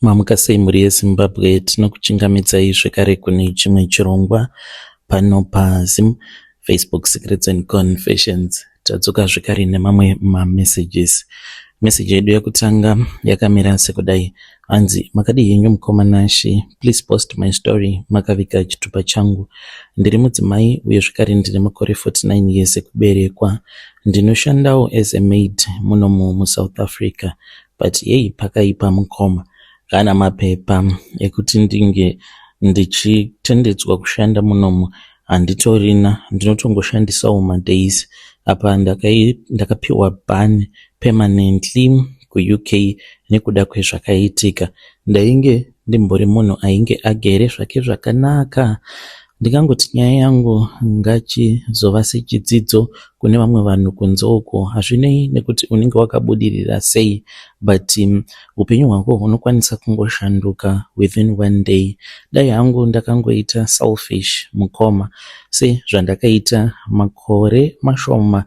Mamuka sei mhuri yeZimbabwe? Tinokuchingamidzai zvekare kune chimwe chirongwa pano paZim Facebook Secrets and Confessions. Tadzoka zvekare nemamwe mamessages. Message yedu yekutanga yakamira sekudai. Hanzi, makadi henyu mukomana She, please post my story. Makaviga chitupa changu. Ndiri mudzimai uye zvekare ndine makore 49 years ekuberekwa. Ndinoshandawo as a maid muno muSouth Africa. But yei pakaipa mukoma. Kana mapepa ekuti ndinge ndichitendedzwa kushanda munomu handitorina, ndinotongoshandisawo madays. Apa ndakapiwa ban permanently kuUK nekuda kwezvakaitika. Ndainge ndimbori munhu ainge agere zvake zvakanaka. Ndikangoti nyaya yangu ngachizova sechidzidzo kune vamwe vanhu kunze uko. Hazvinei nekuti unenge wakabudirira sei, but upenyu hwako hunokwanisa kungoshanduka within one day. Dai hangu ndakangoita selfish mukoma sezvandakaita makore mashoma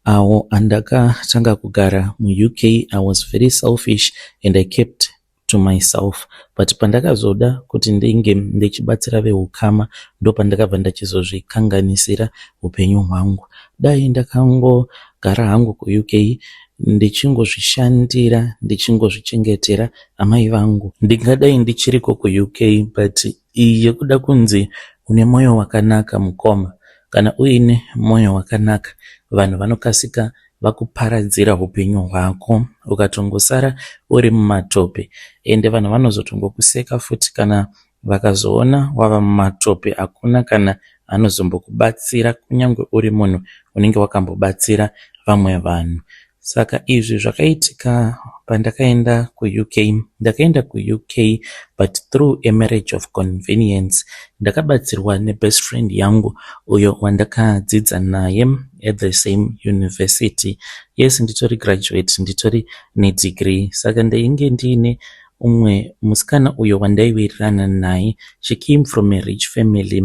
awo andakatanga kugara muUK. I was very selfish and I kept to myself, but pandakazoda kuti ndinge ndichibatsira vehukama ndo pandakabva ndachizozvikanganisira upenyu hwangu. Dai ndakangogara hangu kuUK ndichingozvishandira, ndichingozvichengetera amai vangu, ndingadai ndichiriko kuUK. But iyi yekuda kunzi une moyo wakanaka mukoma, kana uine moyo wakanaka, vanhu vanokasika vakuparadzira upenyu hwako ukatongosara uri mumatope, ende vanhu vanozotongokuseka futi kana vakazoona wava mumatope. Hakuna kana anozombokubatsira kunyange uri munhu unenge wakambobatsira vamwe vanhu. Saka izvi zvakaitika pandakaenda kuUK. Ndakaenda kuUK but through a marriage of convenience. Ndakabatsirwa nebest friend yangu uyo wandakadzidza naye at the same university. Yes, nditori graduate, nditori nedegree. Saka ndainge ndiine umwe musikana uyo wandaiwirirana naye. She came from a rich family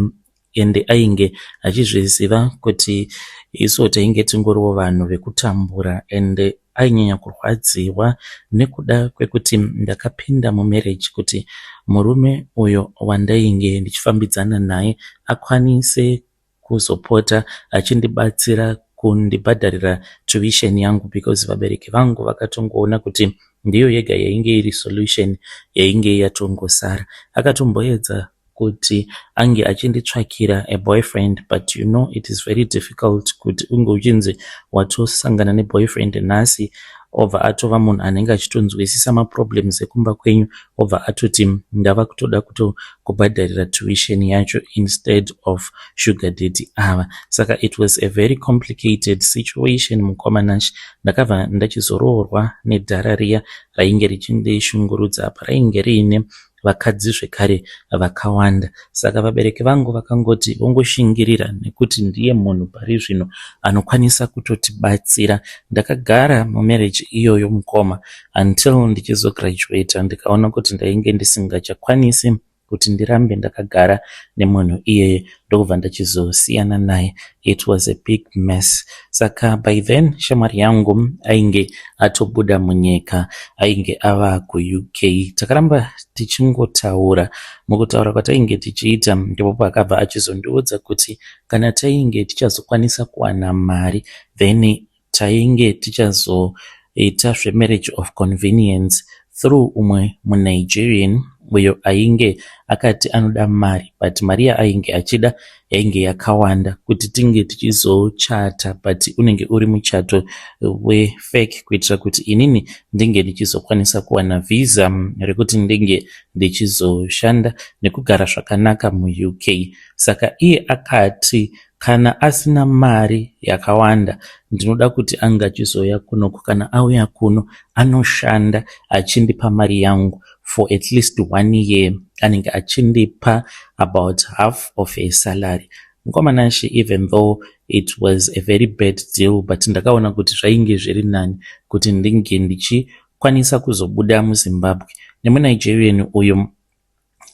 and ainge achizviziva kuti isu tainge tingoriwo vanhu vekutambura, and ainyanya kurwadziwa nekuda kwekuti ndakapinda mumarriage kuti murume uyo wandainge ndichifambidzana naye akwanise kuzopota achindibatsira kundibhadharira tuition yangu, because vabereki vangu vakatongoona kuti ndiyo yega yainge iri solution yainge yatongosara. Akatomboedza kuti ange achinditsvakira a boyfriend, but you know it is very difficult kuti unge uchinzi watosangana neboyfriend nhasi obva atova munhu anenge achitonzwisisa maproblems ekumba kwenyu, obva atoti ndava kutoda kubhadharira tuition yacho instead of sugar daddy ava. Saka it was a very complicated situation mukomanashi. Ndakabva ndachizoroorwa nedhara riya rainge richindishungurudza apa, rainge riine vakadzi zvekare vakawanda. Saka vabereki vangu vakangoti vongoshingirira nekuti ndiye munhu pari zvino anokwanisa kutotibatsira. Ndakagara mumarriage iyoyo mukoma until ndichizograduate. Ndikaona kuti ndainge ndisingachakwanisi kuti ndirambe ndakagara nemunhu iyeye, ndokubva ndachizosiyana naye. It was a big mess. Saka by then shamwari yangu ainge atobuda munyika, ainge ava kuUK. Takaramba tichingotaura. Mukutaura kwatainge tichiita ndipo pakabva achizondiudza kuti kana tainge tichazokwanisa kuwana mari, then tainge tichazoita zvemarriage of convenience through umwe muNigerian uyo ainge akati anoda mari, but mari yainge achida yainge yakawanda kuti tinge tichizochata, but unenge uri muchato wefake kuitira kuti inini ndinge ndichizokwanisa kuwana visa rekuti ndinge ndichizoshanda nekugara zvakanaka muUK. Saka iye akati kana asina mari yakawanda ndinoda kuti anga achizoya kunoku, kana auya kuno anoshanda achindipa mari yangu for at least 1 year, anenge achindipa about half of a salary. Mukomanashi, even though it was a very bad deal, but ndakaona kuti zvainge zviri nani kuti ndinge ndichikwanisa kuzobuda muZimbabwe. NemuNigerian uyo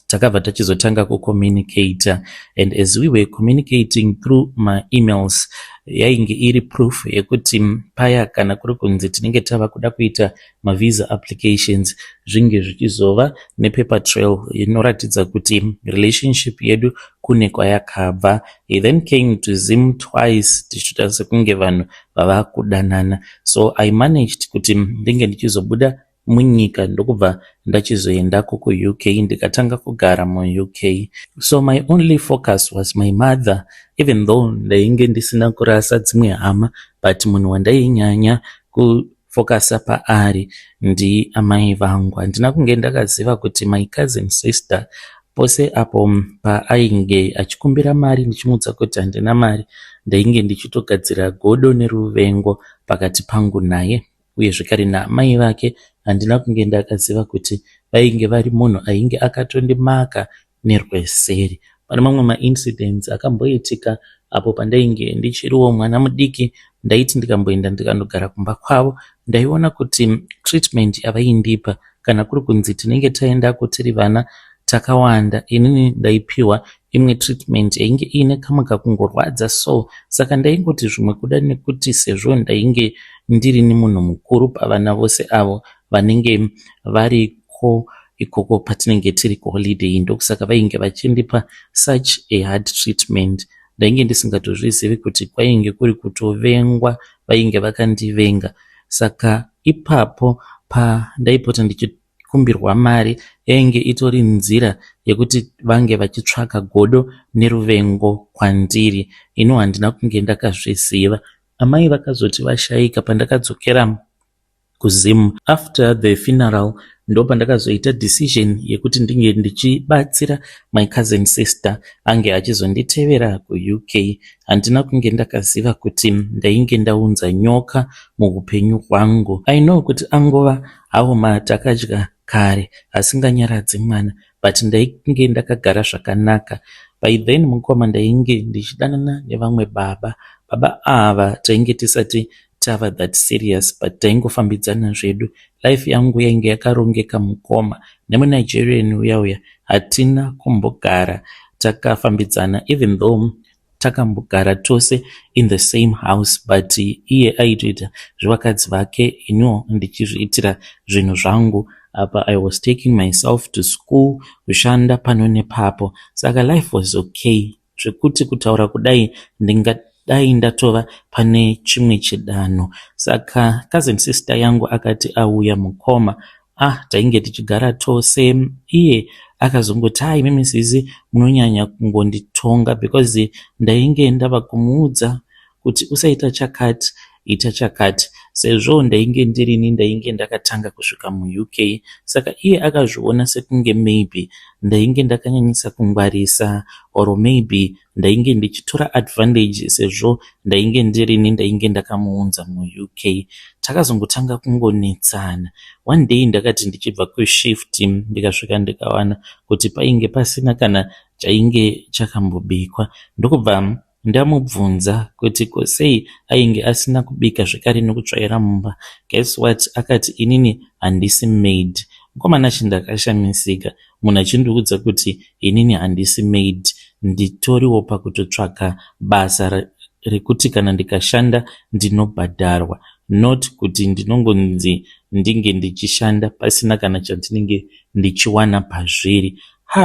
takabva tachizotanga kucommunicate, and as we were communicating through my emails yainge iri proof yekuti paya kana kuri kunzi tinenge tava kuda kuita mavisa applications zvinge zvichizova nepaper trail inoratidza kuti relationship yedu kune kwayakabva. He then came to Zim twice tichita sekunge vanhu vava kudanana, so I managed kuti ndinge ndichizobuda munyika ndokubva ndachizoendako kuUK ndikatanga kugara muUK. So my only focus was my mother, even though ndainge ndisina kurasa dzimwe hama, but munhu wandainyanya kufocusa paari ndiamai vangu. Handina kunge ndakaziva kuti my cousin sister pose apo paainge achikumbira mari ndichimudza kuti handina mari, ndainge ndichitogadzira godo neruvengo pakati pangu naye uye zvekare naamai vake. Handina kunge ndakaziva kuti vainge vari munhu ainge akatondimaka nerweseri. Pane mamwe maincidents akamboitika apo pandainge ndichiriwo mwana mudiki, ndaiti ndikamboenda ndikandogara kumba kwavo ndaiona kuti treatment yavaindipa kana kuri kunzi tinenge taendako tiri vana takawanda, inini ndaipiwa imwe treatment yainge ine kamwe kakungorwadza so saka ndaingoti zvimwe kuda nekuti sezvo ndainge ndiri nemunhu mukuru pavana vose avo vanenge variko ikoko patinenge tiri kuholiday, ndokusaka vainge vachindipa such a hard treatment. Ndainge ndisingatozvizivi kuti kwainge kuri kutovengwa, vainge vakandivenga. Saka ipapo pandaipota ndichikumbirwa mari yainge itori nzira yekuti vange vachitsvaka godo neruvengo kwandiri. Ino handina kunge ndakazviziva. Amai vakazoti vashaika pandakadzokera kuZim. After the funeral ndo pandakazoita decision yekuti ndinge ndichibatsira my cousin sister ange achizonditevera kuUK. Handina kunge ndakaziva kuti ndainge ndaunza nyoka muupenyu hwangu. I know kuti angova hawo matakadya kare asinganyaradzi mwana, but ndainge ndakagara zvakanaka. By then mukoma ndainge ndichidanana nevamwe baba ava tainge tisati tava that serious, but taingofambidzana zvedu. Life yangu yainge yakarongeka mukoma nemuNigerian uya hatina kumbogara takafambidzana, even though takambogara tose in the same house, but iye aitoita zvevakadzi vake, ino ndichizviitira zvinhu zvangu. Apa I was taking myself to school, kushanda pano nepapo, saka life was okay. Zvekuti kutaura kudai ndingadai ndatova pane chimwe chidanho. Saka cousin sister yangu akati auya mukoma, tainge tichigara tose, iye akazongoti hai mimi zizi munonyanya kungonditonga, because ndainge ndava kumuudza kuti usaita chakati ita chakati, sezvo ndainge ndirini ndainge ndakatanga kusvika muUK. Saka iye akazviona sekunge maybe ndainge ndakanyanyisa kungwarisa, or maybe ndainge ndichitora advantage sezvo ndainge ndirini ndainge ndakamuunza muUK. Takazongotanga kungonetsana. One day ndakati ndichibva kushift ndikasvika ndikawana kuti painge pasina kana chainge chakambobikwa, ndokubva ndamubvunza kuti kosei ainge asina kubika zvekare nokutsvaira mumba. Guess what? Akati inini handisi maid. Mukomana chindakashamisika, munhu achindiudza kuti inini handisi maid, nditoriwo pakutotsvaka basa rekuti kana ndikashanda ndinobhadharwa, not kuti ndinongonzi ndinge ndichishanda pasina kana chandinenge ndichiwana pazviri.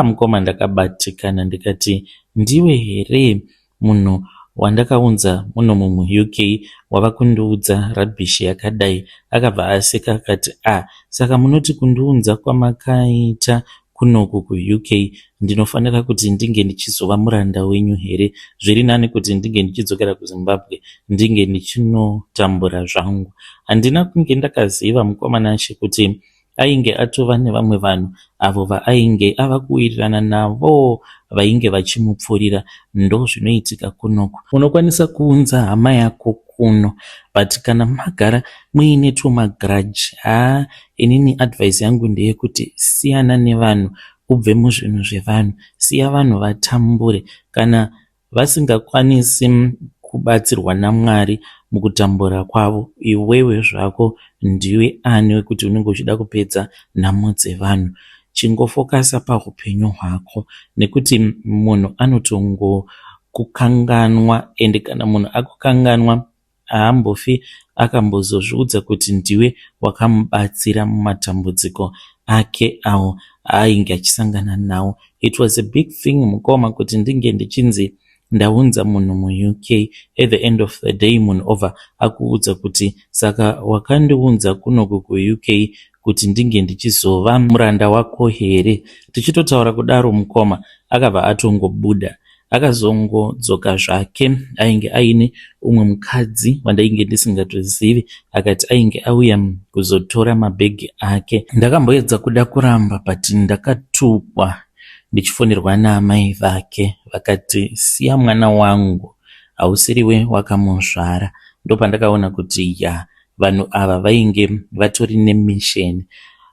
Mukoma ndakabatikana ndikati ndiwe here munhu wandakaunza muno muUK wava kundiudza rabhishi yakadai? Akabva aseka akati saka munoti kundiunza kwamakaita kunoku kuUK ndinofanira kuti ndinge ndichizova muranda wenyu here? Zviri nani kuti ndinge ndichidzokera kuZimbabwe ndinge ndichinotambura zvangu. Handina kunge ndakaziva mukomana acho kuti ainge atova nevamwe vanhu avo vaainge ava kuwirirana navo vainge vachimupfurira. Ndo zvinoitika kunoku. Unokwanisa kuunza hama yako kuno, but kana magara muine tumagrudge, inini advice yangu ndeye kuti siyana nevanhu, ubve muzvinhu zvevanhu, siya vanhu vatambure. Kana vasingakwanisi kubatsirwa naMwari mukutambura kwavo, iwewe zvako ndiwe ani wekuti unenge uchida kupedza nhamo dzevanhu. chingofokasa paupenyu hwako, nekuti munhu anotongo kukanganwa, ende kana munhu akukanganwa haambofi akambozozviudza kuti ndiwe wakamubatsira mumatambudziko ake awo ainge achisangana nawo. It was a big thing mukoma kuti ndinge ndichinzi ndaunza munhu muUK, at the end of the day munhu obva akuudza kuti saka wakandiunza kunoku kuUK kuti ndinge ndichizova muranda wako here. Tichitotaura kudaro mukoma akabva atongobuda, akazongodzoka zvake. Ainge aine umwe mukadzi wandainge ndisingatozivi, akati ainge auya kuzotora mabhegi ake. Ndakamboedza kuda kuramba, but ndakatukwa ndichifonirwa naamai vake, vakati siya mwana wangu, hausiriwe wakamuzvara. Ndopandakaona kuti vanhu ava vainge vatori nemisheni.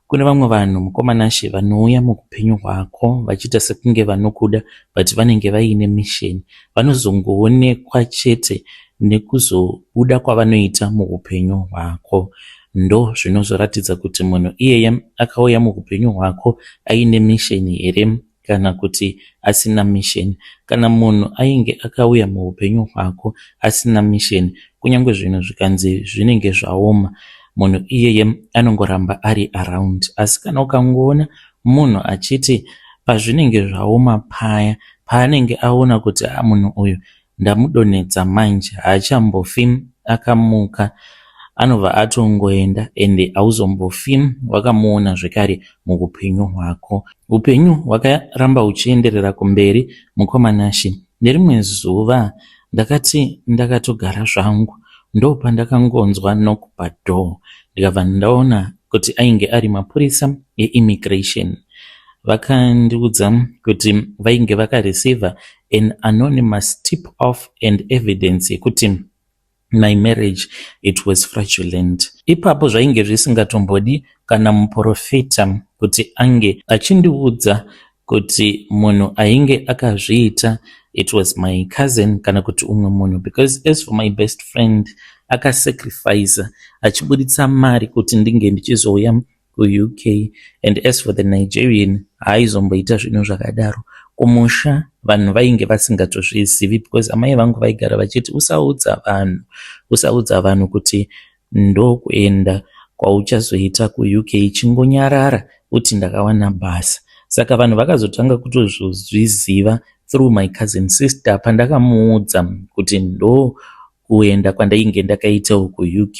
Kune vamwe vanhu mukomanashe vanouya mukupenyu hwako vachiita sekunge vanokuda, but vanenge vaine misheni. Vanozongoonekwa chete nekuzobuda kwavanoita mukupenyu hwako. Ndo zvinozoratidza kuti munhu iyeye akauya mukupenyu hwako aine misheni here kana kuti asina misheni. Kana munhu ainge akauya muupenyu hwako asina misheni, kunyange zvinhu zvikanzi zvinenge zvaoma, munhu iyeye anongoramba ari around. Asi kana ukangoona munhu achiti pazvinenge zvaoma paya, paanenge aona kuti munhu uyu ndamudonhedza manje, haachambofi akamuka, anobva atongoenda, ende hauzombofi wakamuona zvekare mukupenyu hwako. Upenyu hwakaramba huchienderera kumberi mukomanashi. Nerimwe zuva ndakati ndakatogara zvangu, ndo pandakangonzwa knock padoor, ndikabva ndaona kuti ainge ari mapurisa eimmigration. Vakandiudza kuti vainge vakareceiva an anonymous tip off and evidence yekuti my marriage it was fraudulent. Ipapo zvainge zvisingatombodi kana muprofita kuti ange achindiudza kuti munhu ainge akazviita it was my cousin kana kuti umwe munhu, because as for my best friend akasacrifice achibuditsa mari kuti ndinge ndichizouya kuUK, and as for the Nigerian haizomboita zvinhu zvakadaro. Kumusha vanhu vainge vasingatozvizivi, because amai vangu vaigara vachiti usaudza vanhu kuti ndokuenda kwauchazoita kuUK, chingonyarara uti ndakawana basa. Saka vanhu vakazotanga kutozviziva through my cousin sister pandakamuudza kuti ndo kuenda kwandainge ndakaita kuUK,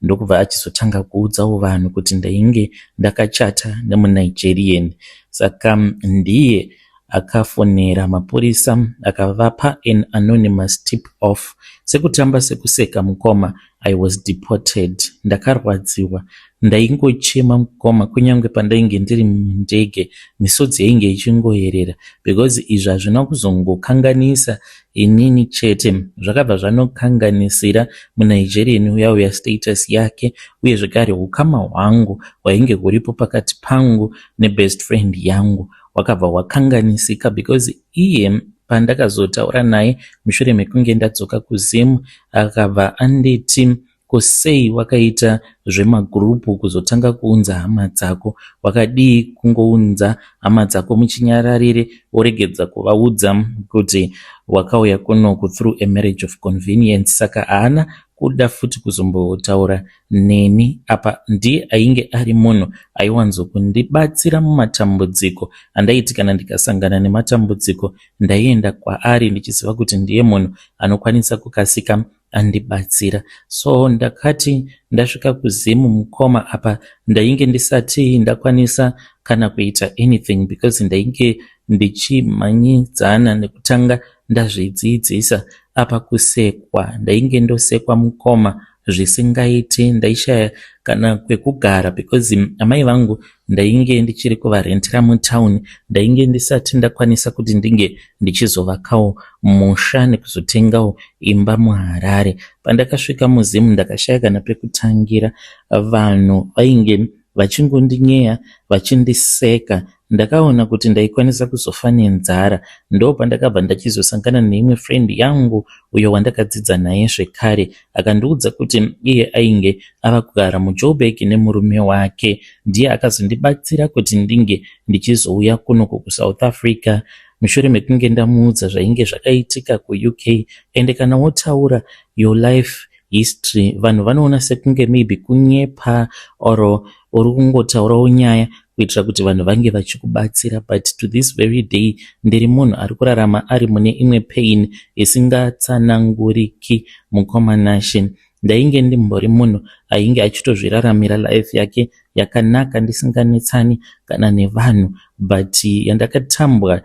ndokubva achizotanga kuudzawo vanhu kuti ndainge ndakachata nemuNigerian. Saka ndiye akafonera mapurisa akavapa an anonymous tip off. Sekutamba sekuseka mukoma, I was deported. Ndakarwadziwa, ndaingochema mukoma, kunyange pandainge ndiri mundege misodzi yainge ichingoyerera, because izvi hazvina kuzongokanganisa inini chete, zvakabva zvanokanganisira muNigerian uya status yake, uye zvekare ukama hwangu hwainge huripo pakati pangu nebest friend yangu wakabva wakanganisika, because iye pandakazotaura naye mushure mekunge ndadzoka kuZimu akabva anditi kusei wakaita zvemagrupu kuzotanga kuunza hama dzako, wakadii kungounza hama dzako muchinyararire woregedza kuvaudza kuti wakauya kunoku through a marriage of convenience. Saka haana kuda futi kuzombotaura neni. Apa ndiye ainge ari munhu aiwanzokundibatsira mumatambudziko andaiti kana ndikasangana nematambudziko ndaienda kwaari ndichiziva kuti ndiye munhu anokwanisa kukasika andibatsira. So ndakati ndasvika kuZimu mukoma apa ndainge ndisati ndakwanisa kana kuita anything, because ndainge ndichimhanyidzana nekutanga ndazvidzidzisa. Apa kusekwa, ndainge ndosekwa mukoma zvisingaiti, ndaishaya kana kwekugara, because amai vangu ndainge ndichiri kuvarentera mutown, ndainge ndisati ndakwanisa kuti ndinge ndichizovakawo musha nekuzotengawo imba muHarare. Pandakasvika muZimu ndakashaya kana pekutangira, vanhu vainge vachingondinyeya vachindiseka ndakaona kuti ndaikwanisa kuzofa nenzara. Ndo pandakabva ndachizosangana neimwe friend yangu uyo wandakadzidza naye zvekare, akandiudza kuti iye ainge ava kugara muJoburg nemurume wake. Ndiye akazondibatsira kuti ndinge ndichizouya kunoku kuSouth Africa mushure mekunge ndamuudza zvainge zvakaitika kuUK. Ende kana wotaura your life history, vanhu vanoona sekunge maybe kunyepa oro uri kungotaurawo nyaya kuitira kuti vanhu vange vachikubatsira, but to this very day ndiri munhu ari kurarama ari mune imwe pain isingatsananguriki mukomanashe. Ndainge ndimbori munhu ainge achitozviraramira life yake yakanaka ndisinganetsani kana nevanhu, but yandakatambwa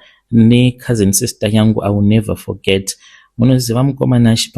cousin sister yangu I will never forget. Munoziva mukomanashe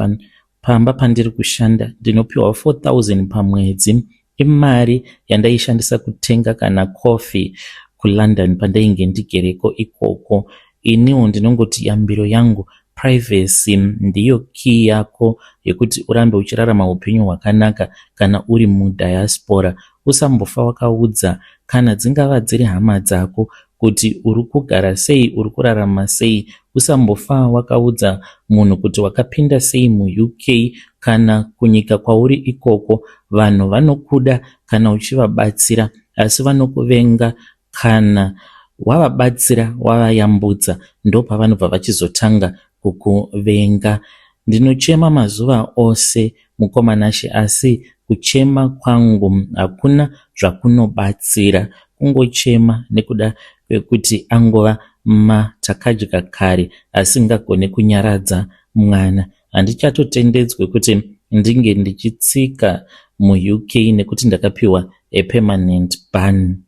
pamba pandiri kushanda ndinopiwa 4,000 pamwedzi. Imari yandaishandisa kutenga kana coffee kuLondon pandainge ndigereko ikoko. Iniwo ndinongoti yambiro yangu, privacy ndiyo key yako yekuti urambe uchirarama upenyu hwakanaka kana uri mudiaspora. Usambofa wakaudza kana dzingava dziri hama dzako kuti uri kugara sei, uri kurarama sei. Usambofa wakaudza munhu kuti wakapinda sei muUK kana kunyika kwauri ikoko. Vanhu vanokuda kana uchivabatsira, asi vanokuvenga kana wavabatsira wavayambudza, ndo pavanobva vachizotanga kukuvenga. Ndinochema mazuva ose mukomanashe, asi kuchema kwangu hakuna zvakunobatsira, kungochema nekuda kwekuti angova matakadya kare asingagone kunyaradza mwana. Handichatotendedzwe kuti ndinge ndichitsika muUK nekuti ndakapiwa a permanent ban.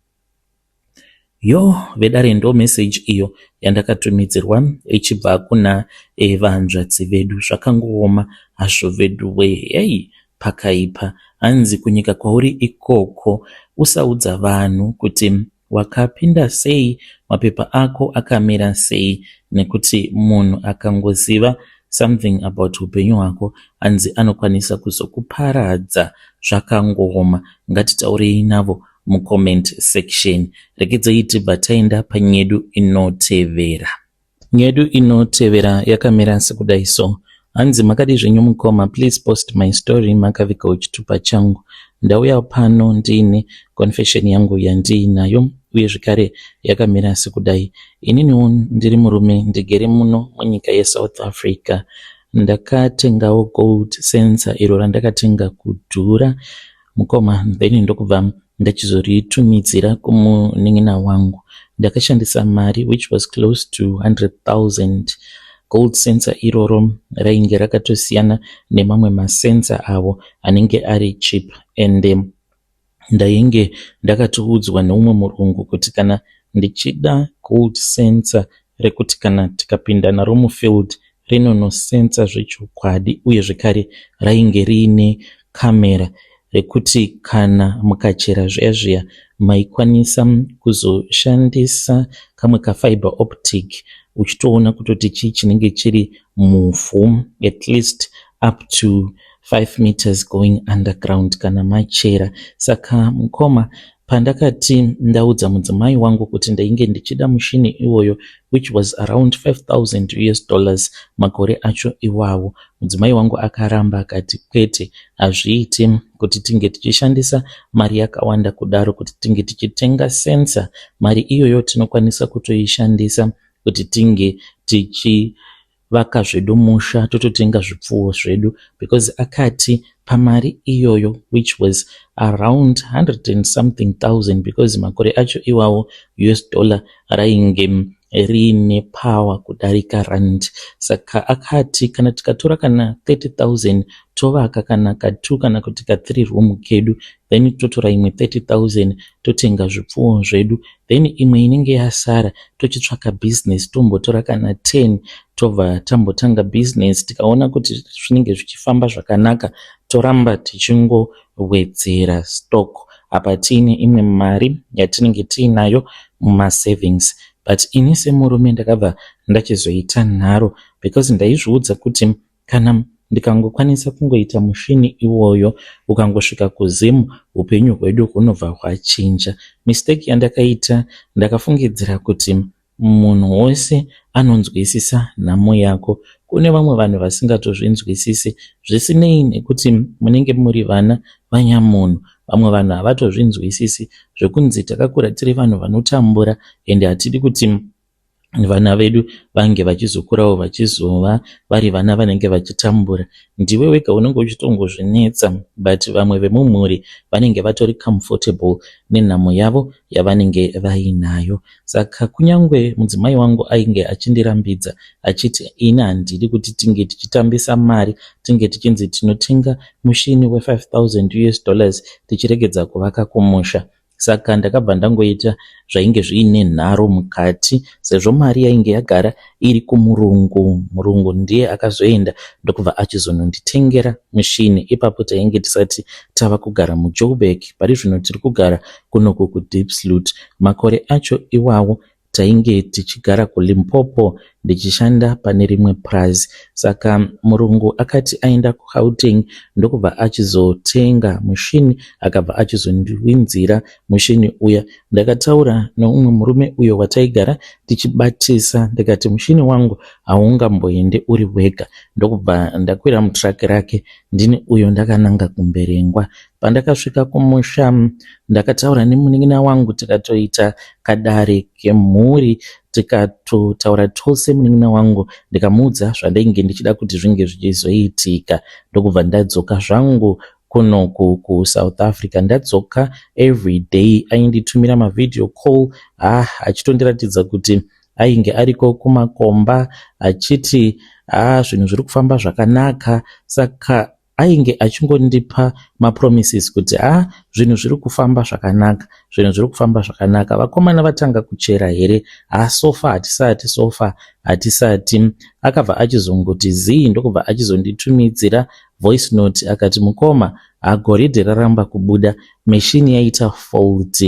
Vedare ndo message iyo yandakatumidzirwa ichibva kuna vanzvadzi vedu. Zvakangooma hazvo vedu we, pakaipa. Hanzi kunyika kwauri ikoko usaudza vanhu kuti wakapinda sei, mapepa ako akamira sei, nekuti munhu akangoziva something about upenyu hwako hanzi anokwanisa kuzokuparadza. Zvakangooma. Ngatitaurei navo mucomment section. Rekedzei tibva taenda panyedu inotevera. Nyedu inotevera yakamira sekudai so. Hanzi makadi zvenyu mukoma, please post my story makavikawo chitupa changu. Ndauya pano ndine confession yangu yandiinayo uye zvekare yakamira sekudai. Ininiwo ndiri murume ndigere muno munyika yeSouth Africa. Ndakatengawo gold sensor iro randakatenga kudhura mukoma, then ndokubva ndachizoritumidzira kumunin'ina wangu. Ndakashandisa mari which was close to 100,000. Gold sensor iroro rainge rakatosiyana nemamwe masensor avo anenge ari cheap, and ndainge ndakatoudzwa neumwe murungu kuti kana ndichida gold sensor rekuti kana tikapinda naro mufield rinonosensa zvechokwadi, uye zvekare rainge riine kamera rekuti kana mukachera zviya maikwanisa kuzoshandisa kamwe kafiber optic uchitoona kutoti chii chinenge chiri muvhu, at least up to 5 meters going underground kana machera. Saka mukoma, pandakati ndaudza mudzimai wangu kuti ndainge ndichida mushini iwoyo which was around $5,000 makore acho iwawo, mudzimai wangu akaramba akati kwete, hazviiti kuti tinge tichishandisa mari yakawanda kudaro kuti tinge tichitenga sensor. Mari iyoyo tinokwanisa kutoishandisa kuti tinge tichivaka zvedu musha, tototenga zvipfuwo zvedu, because akati pamari iyoyo which was around 100 and something thousand, because makore acho iwawo $, rainge riine power kudarika rand. Saka akati kana tikatora kana 30,000 tovaka kana ka2 kana kuti ka3 room kedu, then totora imwe 30,000 totenga zvipfuwo zvedu, then imwe inenge yasara tochitsvaka business tombotora kana 10 tobva tambotanga business. Tikaona kuti zvinenge zvichifamba zvakanaka toramba tichingowedzera stock apa tiine imwe mari yatinenge tiinayo mumasavings. But ini semurume ndakabva ndachizoita nharo, because ndaizviudza kuti kana ndikangokwanisa kungoita mushini iwoyo ukangosvika kuzimu, upenyu hwedu hunobva hwachinja. Mistake yandakaita, ndakafungidzira kuti munhu wose anonzwisisa nhamo yako. Kune vamwe vanhu vasingatozvinzwisisi, zvisinei nekuti munenge muri vana vanyamunhu. Vamwe vanhu havatozvinzwisisi, zvekunzi takakura tiri vanhu vanotambura, ende hatidi kuti vana vedu vange vachizokurawo vachizova vari vana vanenge vachitambura. Ndiwe wega unenge uchitongozvinetsa, but vamwe vemumhuri vanenge vatori comfortable nenhamo yavo yavanenge vainayo. Saka kunyangwe mudzimai wangu ainge achindirambidza achiti ini handidi kuti tinge tichitambisa mari, tinge tichinzi tinotenga mushini we$5,000 US tichiregedza kuvaka kumusha. Saka ndakabva ndangoita zvainge zviine nharo mukati, sezvo mari yainge yagara iri kumurungu. Murungu ndiye akazoenda ndokubva achizononditengera mushini. Ipapo tainge tisati tava kugara muJoburg, pari zvino tiri kugara kunoku kuDiepsloot. Makore acho iwawo tainge tichigara kuLimpopo ndichishanda pane rimwe prazi. Saka murungu akati aenda kuGauteng ndokubva achizotenga mushini, akabva achizondiwinzira mushini uya. Ndakataura neumwe murume uyo wataigara tichibatisa, ndikati mushini wangu haungamboende uri wega. Ndokubva ndakwira mutraki rake, ndini uyo ndakananga kumberengwa. Pandakasvika kumusha, ndakataura nemunin'ina wangu, tikatoita kadare kemhuri, tikatotaura tose. Munin'ina wangu ndikamuudza zvandainge ndichida kuti zvinge zvichizoitika. Ndokubva ndadzoka zvangu kunoku kuSouth Africa. Ndadzoka every day, ainditumira mavideo call, achitondiratidza kuti ainge ariko kumakomba, achiti zvinhu zviri kufamba zvakanaka. Saka ainge achingondipa mapromises kuti zvinhu zviri kufamba zvakanaka, zvinhu zviri kufamba zvakanaka. Vakomana vatanga kuchera here? Sofa hatisati, sofa hatisati. Akabva achizongoti zii, ndokubva achizonditumidzira voice note akati, mukoma, goridhe raramba kubuda, meshini yaita fault,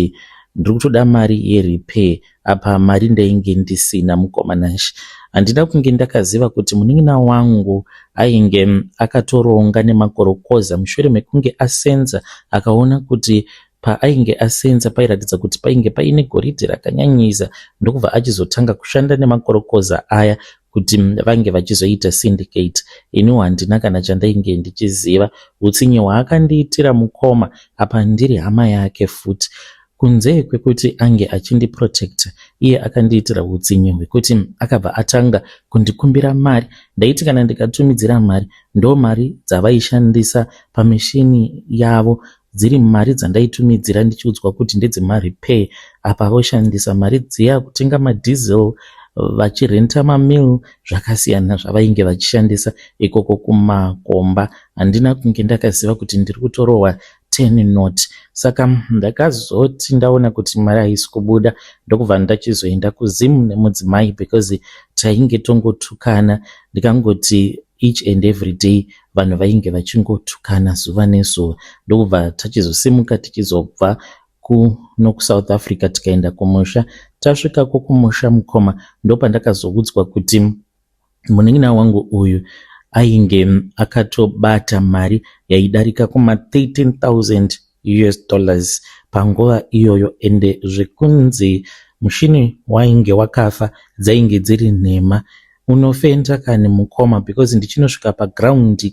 ndiri kutoda mari yerepair. Apa mari ndainge ndisina, mukoma Nash. Handina kunge ndakaziva kuti munin'ina wangu ainge akatoronga nemakorokoza mushure mekunge asenza, akaona kuti paainge asenza pairatidza kuti painge paine goridhe rakanyanyisa. Ndokubva achizotanga kushanda nemakorokoza aya kuti vange vachizoita syndicate. Iniwo handina kana chandainge ndichiziva. Utsinye hwaakandiitira mukoma, apa ndiri hama yake futi. Kunze kwekuti ange achindiprotecta, iye akandiitira utsinye hwekuti akabva atanga kundikumbira mari. Ndaiti kana ndikatumidzira mari, ndo mari dzavaishandisa pamishini yavo, dziri mari dzandaitumidzira ndichiudzwa kuti ndedzemarepair. Apa voshandisa mari dziya kutenga madhizel, vachirenta mamil, zvakasiyana zvavainge vachishandisa ikoko kumakomba. Handina kunge ndakaziva kuti ndiri kutorohwa 10 not. Saka ndakazoti ndaona kuti mari haisi kubuda, ndokubva ndachizoenda kuzimu nemudzimai, because tainge tongotukana. Ndikangoti each and every day vanhu vainge vachingotukana zuva nezuva. Ndokubva tachizosimuka tichizobva kuno kuSouth Africa tikaenda kumusha. Tasvika kumusha mukoma, ndopandakazoudzwa kuti munin'ina wangu uyu ainge akatobata mari yaidarika kuma $13,000 US panguva iyoyo, ende zvekunzi mushini wainge wakafa dzainge dziri nhema. Unofenda kani mukoma, because ndichinosvika paground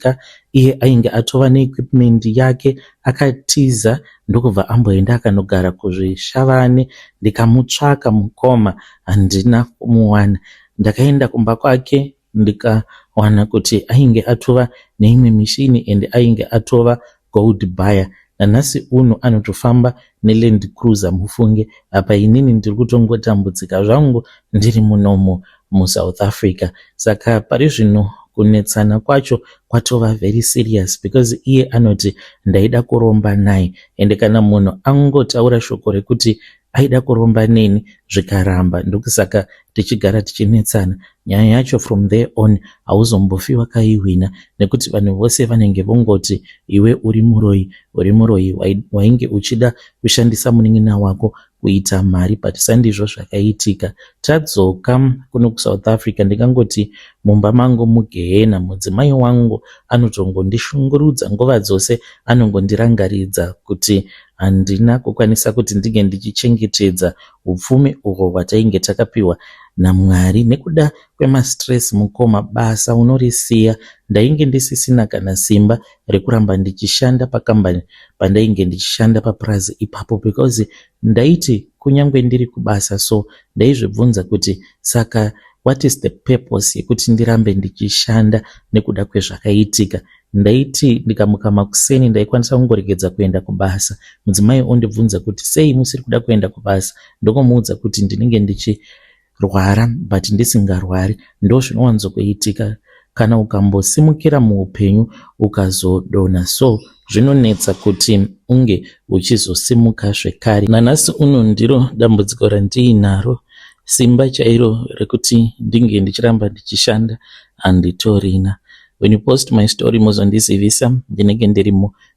iye ainge atova neequipment yake akatiza, ndokubva amboenda akanogara kuzvishavane. Ndikamutsvaka mukoma, handina kumuwana. Ndakaenda kumba kwake ndikawana kuti ainge atova neimwe mishini, ende ainge atova gold buyer. Nanhasi uno anotofamba neLand Cruiser, mufunge. Apa inini ndiri kutongotambudzika zvangu ndiri munomo muSouth Africa. Saka pari zvino kunetsana kwacho kwatova very serious, because iye anoti ndaida kuromba naye, ende kana munhu angotaura shoko rekuti aida kuromba neni zvikaramba, ndokusaka tichigara tichinetsana. Nyaya yacho from there on hauzombofi wakaihwina, nekuti vanhu vose vanenge vongoti iwe uri muroi, uri muroi. Wainge uchida kushandisa munin'ina wako kuita mari, but sandizvo zvakaitika. Tadzoka kuno kuSouth Africa, ndikangoti mumba mangu mugehena, mudzimai wangu anotongondishungurudza nguva dzose, anongondirangaridza kuti handina kukwanisa kuti ndinge ndichichengetedza upfumi uhwo hwatainge takapiwa naMwari. Nekuda kwemastress mukoma, basa unorisiya, ndainge ndisisina kana simba rekuramba ndichishanda pakambani pandainge ndichishanda papurazi ipapo, because ndaiti kunyangwe ndiri kubasa, so ndaizvibvunza kuti saka what is the purpose yekuti ndirambe ndichishanda nekuda kwezvakaitika. Ndaiti ndikamuka makuseni ndaikwanisa kungoregedza kuenda kubasa, mudzimai ondibvunza kuti sei musiri kuda kuenda kubasa, ndokomuudza kuti ndinenge ndichirwara but ndisingarwari. Ndo zvinowanzokuitika kana ukambosimukira muupenyu ukazodonha, so zvinonetsa kuti unge uchizosimuka zvekare. Nanhasi uno ndiro dambudziko randiinaro, simba chairo rekuti ndinge ndichiramba ndichishanda handitorina. When you post my story muzondizivisa, ndinenge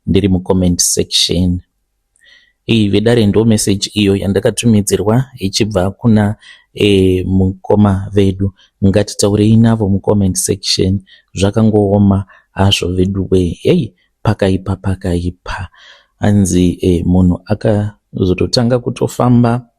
ndiri mu comment section. Iyi vedare ndo message iyo yandakatumidzirwa ichibva kuna mukoma vedu. Ngatitaurei navo mu comment section, zvakangooma hazvo vedu we. Hey, pakaipa anzi munhu akazototanga kutofamba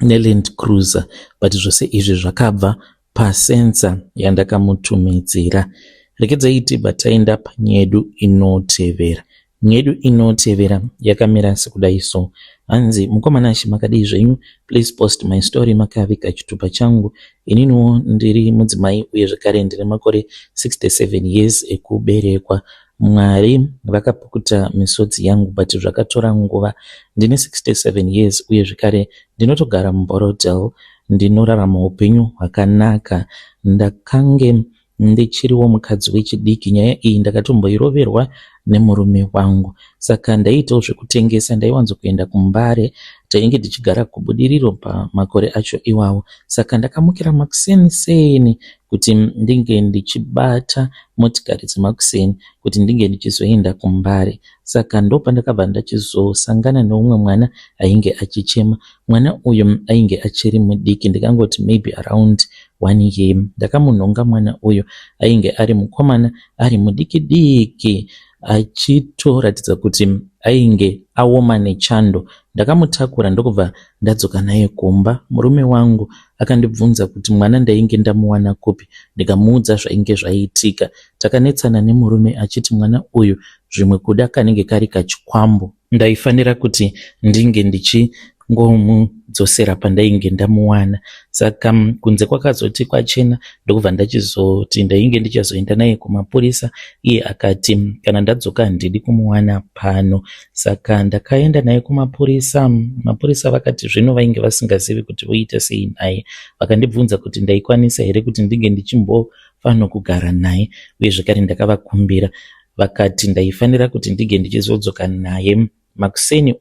neLand Cruiser, but zvose izvi zvakabva pasensa yandakamutumidzira. Rekedzai tibva taenda panyedu inotevera. Nyedu inotevera yakamira sekudai so. Hanzi mukomana makadii zvenyu, please post my story makavika chitupa changu. Ininiwo ndiri mudzimai uye zvakare ndine makore 67 years ekuberekwa. Mwari vakapukuta misodzi yangu but zvakatora nguva. Ndine 67 years uye zvakare ndinotogara muBorodale, ndinorarama upenyu hwakanaka. Ndakange ndichiriwo mukadzi wechidiki. Nyaya iyi ndakatomboiroverwa nemurume wangu, saka ndaitawo zvekutengesa. Ndaiwanzo kuenda kuMbare, tainge tichigara kuBudiriro pamakore acho iwawo, saka ndakamukira makuseni kuti ndinge ndichibata motikari dzemakuseni kuti ndinge ndichizoenda kuMbare. Saka ndo pandakabva ndachizosangana neumwe mwana ainge achichema. Mwana uyu ainge achiri mudiki, ndikangoti maybe around 1 year. Ndakamunhonga mwana uyu, ainge ari mukomana ari mudiki achitoratidza kuti ainge aoma nechando. Ndakamutakura ndokubva ndadzoka naye kumba. Murume wangu akandibvunza kuti mwana ndainge ndamuwana kupi. Ndikamuudza zvainge zvaitika. Takanetsana nemurume achiti mwana uyu zvimwe kuda kanenge kari kachikwambo, ndaifanira kuti ndinge ndichimudzosera pandainge ndamuwana. Saka kunze kwakazoti kwachena, ndokubva ndachizoti ndainge ndichazoenda naye kumapurisa. Iye akati kana ndadzoka handidi kumuwana pano. Saka ndakaenda naye kumapurisa. Mapurisa vakati zvino vainge vasingazivi kuti voita sei naye. Vakandibvunza kuti ndaikwanisa here kuti ndinge ndichimbofanira kugara naye, uye zvakare ndakavakumbira. Vakati ndaifanira kuti ndinge ndichizodzoka naye makuseni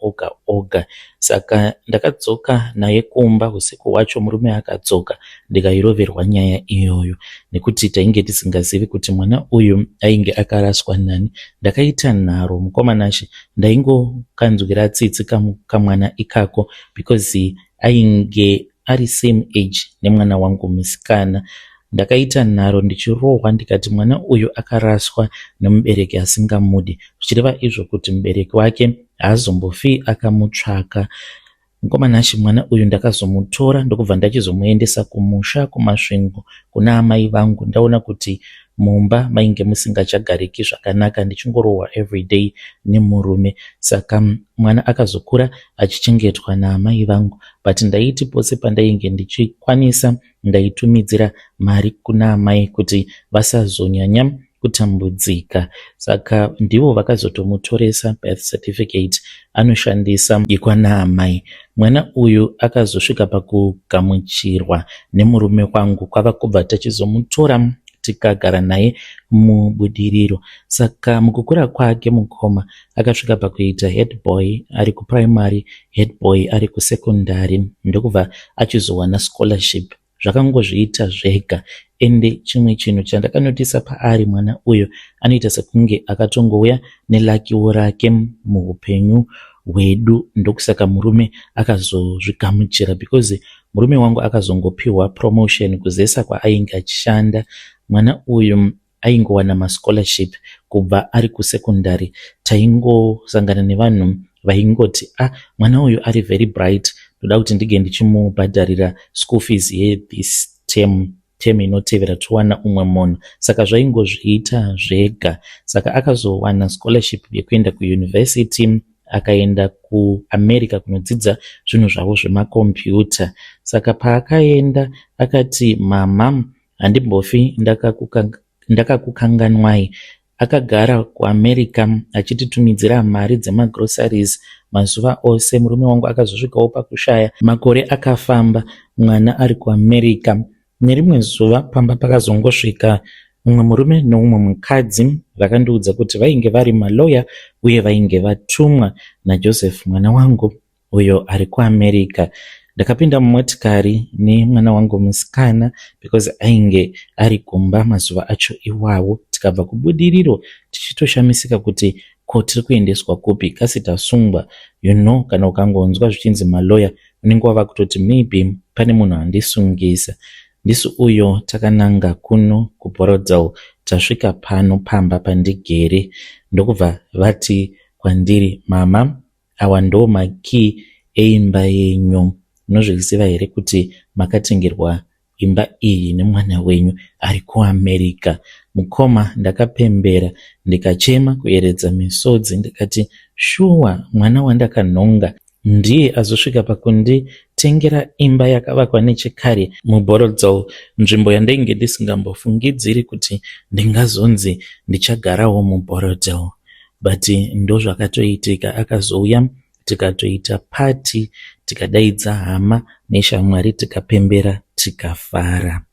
oga. Saka ndakadzoka naye kumba usiku hwacho. Murume akadzoka, ndikairoverwa nyaya iyoyo nekuti tainge tisingazivi kuti mwana uyu ainge akaraswa nani. Ndakaita nharo mukomanashi, ndaingokanzwira tsitsi kamwana ikako because ainge ari same age nemwana wangu musikana. Ndakaita nharo ndichirohwa ndikati mwana uyu akaraswa nemubereki asingamudi, zvichireva izvo kuti mubereki wake haazombofi akamutsvaka. Mukomanashi mwana uyu ndakazomutora ndokubva ndachizomuendesa kumusha kumasvingo kuna amai vangu. Ndaona kuti mumba mainge musingachagariki zvakanaka, ndichingorohwa everyday nemurume. Saka mwana akazokura achichengetwa naamai vangu, but ndaiti pose pandainge ndichikwanisa ndaitumidzira mari kuna amai kuti vasazonyanya kutambudzika. Saka ndivo vakazotomutoresa birth certificate anoshandisa ikwana amai. Mwana uyu akazosvika pakugamuchirwa nemurume wangu, kwava kubva tachizomutora tikagara naye muBudiriro. Saka mukukura kwake mukoma akasvika pakuita head boy ari kuprimary, head boy ari kusekondari, ndokubva achizowana scholarship. Zvakangozviita zvega. Ende chimwe chinhu chandakanotisa paari mwana uyu, anoita sekunge akatongouya nelakiwo rake muupenyu hwedu. Ndokusaka murume akazozvigamuchira because murume wangu akazongopiwa promotion kuzesa kwaainge achishanda. mwana uyu aingowana mascholarship kubva ari kusekondari. Taingosangana nevanhu vaingoti mwana uyu ari very bright, ndoda kuti ndige ndichimubhadharira school fees yethis term inotevera towana umwe munhu. Saka zvaingozviita zvega. Saka akazowana scholarship yekuenda kuuniversity, akaenda kuAmerica kunodzidza zvinhu zvavo zvemakombiyuta. Saka paakaenda akati, mama, handimbofi ndakakukanganwai. Akagara kuAmerica achititumidzira mari dzemagroceries mazuva ose. Murume wangu akazosvikawo pakushaya, makore akafamba, mwana ari kuAmerica. Nerimwe zuva pamba pakazongosvika umwe murume neumwe mukadzi vakandiudza kuti vainge vari malawyer uye vainge vatumwa naJoseph mwana wangu uyo ari kuAmerica. Ndakapinda mumotikari nemwana wangu musikana because ainge ari kumba mazuva acho iwawo. Tikabva kubudiriro tichitoshamisika kuti ko tiri kuendeswa kupi, kasi tasungwa. Kana ukangonzwa zvichinzi malawyer unenge wava kutoti maybe pane munhu andisungisa. Ndisu uyo takananga kuno kuBorodale. Tasvika pano pamba pandigere, ndokubva vati kwandiri, mama, awa ndo makey eimba yenyu. Munozviziva here kuti makatengerwa imba iyi nemwana wenyu ari kuAmerica? Mukoma ndakapembera ndikachema kuyeredza misodzi, ndikati shuwa mwana wandakanhonga ndiye azosvika pakunditengera imba yakavakwa nechekare muBorodale, nzvimbo yandainge ndisingambofungidziri kuti ndingazonzi ndichagarawo muBorodale. But ndozvakatoitika. Akazouya tikatoita pati, tikadaidza hama neshamwari, tikapembera, tikafara.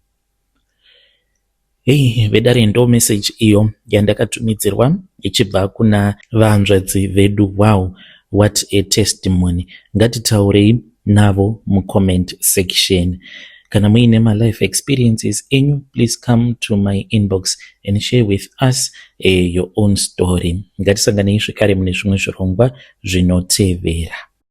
Vedare ndo message iyo yandakatumidzirwa ichibva kuna vanzvadzi vedu. Wow, what a testimony. Ngatitaurei navo mucomment section. Kana muine life experiences enyu, please come to my inbox and share with us your own story. Ngatisanganei zvekare mune zvimwe zvirongwa zvinotevera.